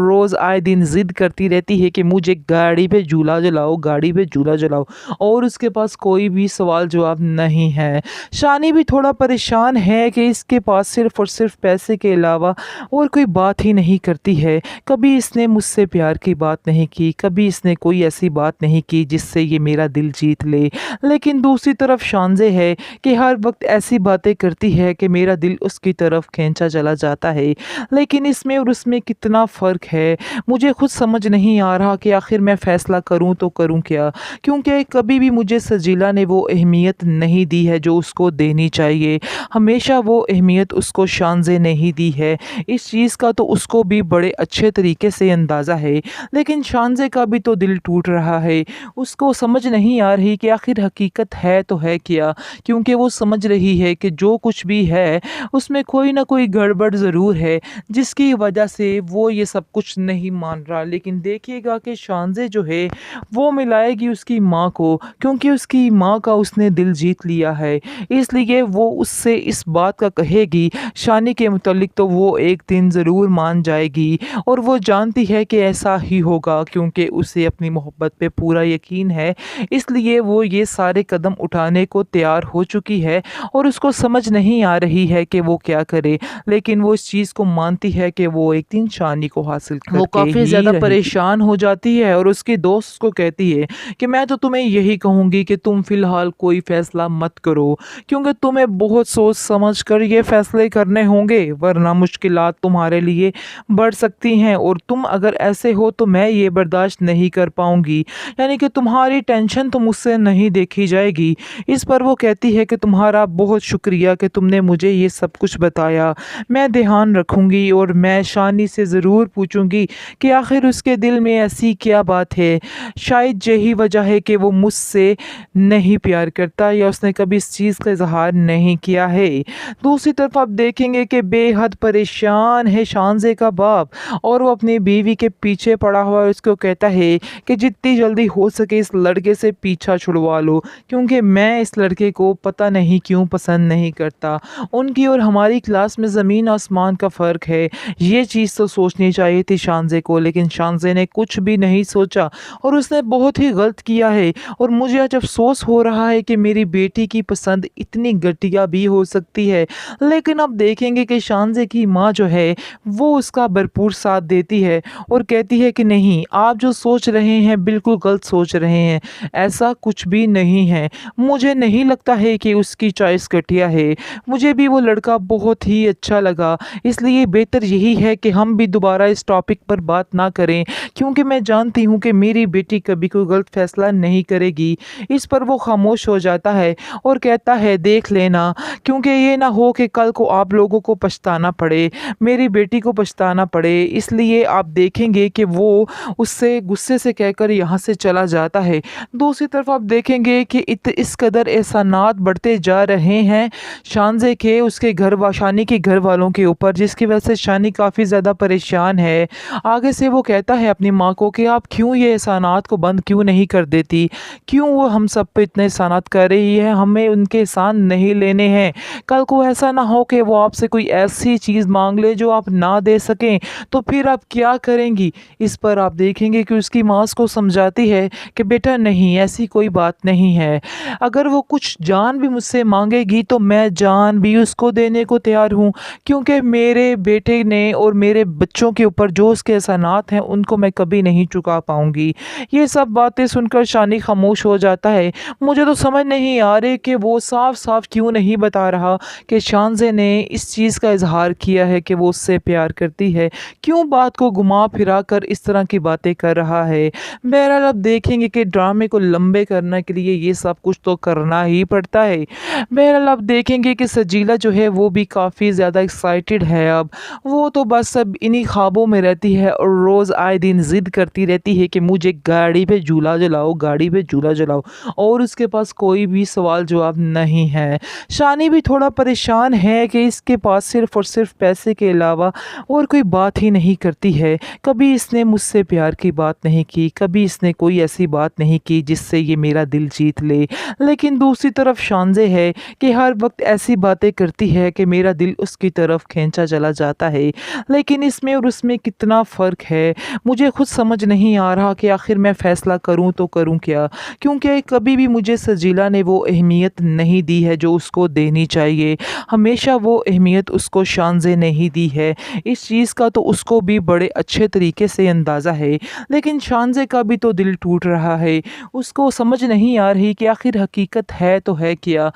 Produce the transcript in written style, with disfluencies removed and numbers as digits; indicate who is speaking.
Speaker 1: روز آئے دن ضد کرتی رہتی ہے کہ مجھے گاڑی پہ جھولا جلاؤ، گاڑی پہ جھولا جلاؤ، اور اس کے پاس کوئی بھی سوال جواب نہیں ہے۔ شانی بھی تھوڑا پریشان ہے کہ اس کے پاس صرف اور صرف پیسے کے علاوہ اور کوئی بات ہی نہیں کرتی ہے۔ کبھی اس نے مجھ سے پیار کی بات نہیں کی، کبھی اس نے کوئی ایسی بات نہیں کی جس سے یہ میرا دل جیت لے۔ لیکن دوسری طرف شانزے ہے کہ ہر وقت ایسی باتیں کرتی ہے کہ میرا دل اس کی طرف کھینچا چلا جاتا ہے۔ لیکن اس میں اور اس میں کتنا فرق ہے، مجھے خود سمجھ نہیں آ رہا کہ آخر میں فیصلہ کروں تو کروں کیا، کیونکہ کبھی بھی مجھے سجیلا نے وہ اہمیت نہیں دی ہے جو اس کو دینی چاہیے۔ ہمیشہ وہ اہمیت اس کو شانزے نے ہی دی ہے۔ اس چیز کا تو اس کو بھی بڑے اچھے طریقے سے اندازہ ہے، لیکن شانزے کا بھی تو دل ٹوٹ رہا ہے۔ اس کو سمجھ نہیں آ رہی کہ آخر حقیقت ہے تو ہے کیا، کیونکہ وہ سمجھ رہی ہے کہ جو کچھ بھی ہے اس میں کوئی نہ کوئی گڑبڑ ضرور ہے جس کی وجہ سے وہ یہ سب کچھ نہیں مان رہا۔ لیکن دیکھیے گا کہ شانزے جو ہے وہ ملائے گی اس کی ماں کو، کیونکہ اس کی ماں کا اس نے دل جیت لیا ہے، اس لیے وہ اس سے اس بات کا کہے گی شانی کے متعلق تو وہ ایک دن ضرور مان جائے گی، اور وہ جانتی ہے کہ ایسا ہی ہوگا کیونکہ اسے اپنی محبت پہ پورا یقین ہے۔ اس لیے وہ یہ سارے قدم اٹھانے کو تیار ہو چکی ہے اور اس کو سمجھ نہیں آ رہی ہے کہ وہ کیا کرے، لیکن وہ اس چیز کو مانتی ہے کہ وہ ایک دن شانی کو حاصل کر
Speaker 2: وہ
Speaker 1: کے
Speaker 2: کافی
Speaker 1: ہی
Speaker 2: زیادہ
Speaker 1: رہے گی۔
Speaker 2: پریشان ہو جاتی ہے اور اس کے دوست کو کہتی ہے کہ میں تو تمہیں یہی کہوں گی کہ تم فی الحال کوئی فیصلہ مت کرو، کیونکہ تمہیں بہت سوچ سمجھ کر یہ فیصلے کرنے ہوں گے، ورنہ مشکلات تمہارے لیے بڑھ سکتی ہیں، اور تم اگر ایسے ہو تو میں یہ برداشت نہیں کر پاؤں گی، یعنی کہ تمہاری ٹینشن تو مجھ سے نہیں دیکھی جائے گی۔ اس پر وہ کہتی ہے کہ تمہارا بہت شکریہ کہ تم نے مجھے یہ سب کچھ بتایا، میں دھیان رکھوں گی اور میں شانی سے ضرور پوچھوں گی کہ آخر اس کے دل میں ایسی کیا بات ہے، شاید یہی وجہ ہے کہ وہ مجھ سے نہیں پیار کرتا یا اس نے کبھی اس چیز کا اظہار نہیں کیا ہے۔ دوسری طرف آپ دیکھیں گے کہ بے حد پریشان ہے شانزے کا باپ، اور وہ اپنی بیوی کے پیچھے پڑا ہوا ہے، اس کو کہتا ہے کہ جتنی جلدی ہو سکے اس لڑکے سے پیچھا چھڑوا لو، کیونکہ میں اس لڑکے کو پتہ نہیں کیوں پسند نہیں کرتا۔ ان کی اور ہماری کلاس میں زمین آسمان کا فرق ہے، یہ چیز تو سوچنی چاہیے تھی شانزے کو، لیکن شانزے نے کچھ بھی نہیں سوچا اور اس نے بہت ہی غلط کیا ہے، اور مجھے آج افسوس ہو رہا ہے کہ میری بیٹی کی پسند اتنی گھٹیا بھی ہو سکتی ہے۔ لیکن اب دیکھیں گے کہ شانزے کی ماں جو ہے وہ اس کا بھرپور ساتھ دیتی ہے اور کہتی ہے کہ نہیں، آپ جو سوچ رہے ہیں بالکل غلط سوچ رہے ہیں، ایسا کچھ بھی نہیں ہے، مجھے نہیں لگتا ہے کہ اس کی چوائس گھٹیا ہے، مجھے بھی وہ لڑکا بہت ہی اچھا لگا، اس لیے بہتر یہی ہے کہ ہم بھی دوبارہ اس ٹاپک پر بات نہ کریں، کیونکہ میں جانتی ہوں کہ میری بیٹی کبھی کوئی غلط فیصلہ نہیں کرے گی۔ اس پر وہ خاموش ہو جاتا ہے اور کہتا ہے دیکھ لینا، کیونکہ یہ نہ ہو کہ کل کو آپ لوگوں کو پچھتانا پڑے، میری بیٹی کو پچھتانا پڑے، اس لیے آپ دیکھیں گے کہ وہ اس سے غصے سے کہہ کر یہاں سے چلا جاتا ہے۔ دوسری طرف آپ دیکھیں گے کہ اس قدر احسانات بڑھتے جا رہے ہیں شانزے کے اس کے شانی کے گھر والوں کے اوپر، جس کی وجہ سے شانی کافی زیادہ پریشان ہے۔ آگے سے وہ کہتا ہے اپنی ماں کو کہ آپ کیوں یہ احسانات کو بند کیوں نہیں کر دیتی، کیوں وہ ہم سب پہ اتنے احسانات کر رہی ہے، ہمیں ان کے احسان نہیں لینے ہیں، کل کو ایسا نہ ہو کہ وہ آپ سے کوئی ایسی چیز مانگ لے جو آپ نہ دے سکیں تو پھر آپ کیا کریں گی۔ اس پر آپ دیکھیں گے کہ اس کی ماں اس کو سمجھاتی ہے کہ بیٹا نہیں، ایسی کوئی بات نہیں ہے، اگر وہ کچھ جان بھی مجھ سے مانگے گی تو میں جان بھی اس کو دینے کو تیار ہوں، کیونکہ میرے بیٹے نے اور میرے بچوں کے اوپر جو اس کے احسانات ہیں ان کو میں کبھی نہیں چکا پاؤں گی۔ یہ سب باتیں سن کر شانی خاموش ہو جاتا ہے۔ مجھے تو سمجھ نہیں آ رہی کہ وہ صاف صاف کیوں نہیں بتا رہا کہ شانزے نے اس چیز کا اظہار کیا ہے کہ وہ اس سے پیار کرتی ہے، کیوں بات کو گھما پھرا کر اس طرح کی باتیں کر رہا ہے۔ بہرحال اب دیکھیں گے کہ ڈرامے کو لمبے کرنے کے لیے یہ سب کچھ تو کرنا ہی پڑتا ہے۔ بہرحال اب دیکھیں گے کہ سجیلا جو ہے وہ بھی کافی زیادہ ایکسائٹڈ ہے، اب وہ تو بس اب انہی خوابوں میں رہتی ہے اور روز آئے دن ضد کرتی رہتی ہے کہ مجھے گاڑی پہ جھولا جلاؤ، گاڑی پہ جھولا جلاؤ، اور اس کے پاس کوئی بھی سوال جواب نہیں ہے۔ شانی بھی تھوڑا پریشان ہے کہ اس کے پاس صرف اور صرف پیسے کے علاوہ اور کوئی بات ہی نہیں کرتی ہے، کبھی اس نے مجھ سے پیار کی بات نہیں کی، کبھی اس نے کوئی ایسی بات نہیں کی جس سے یہ میرا دل جیت لے۔ لیکن دوسری طرف شانزے ہے کہ ہر وقت ایسی باتیں کرتی ہے کہ میرا دل اس کی طرف کھینچا چلا جاتا ہے۔ لیکن اس میں اور اس میں کتنا فرق ہے۔ مجھے خود سمجھ نہیں آ رہا کہ آخر میں فیصلہ کروں تو کروں کیا، کیونکہ کبھی بھی مجھے سجیلا نے وہ اہمیت نہیں دی ہے جو اس کو دینی چاہیے۔ ہمیشہ وہ اہمیت اس کو شانزے نے ہی دی ہے۔ اس چیز کا تو اس کو بھی بڑے اچھے طریقے سے اندازہ ہے، لیکن شانزے کا بھی تو دل ٹوٹ رہا ہے۔ اس کو سمجھ نہیں آ رہی کہ آخر حقیقت ہے تو ہے کیا۔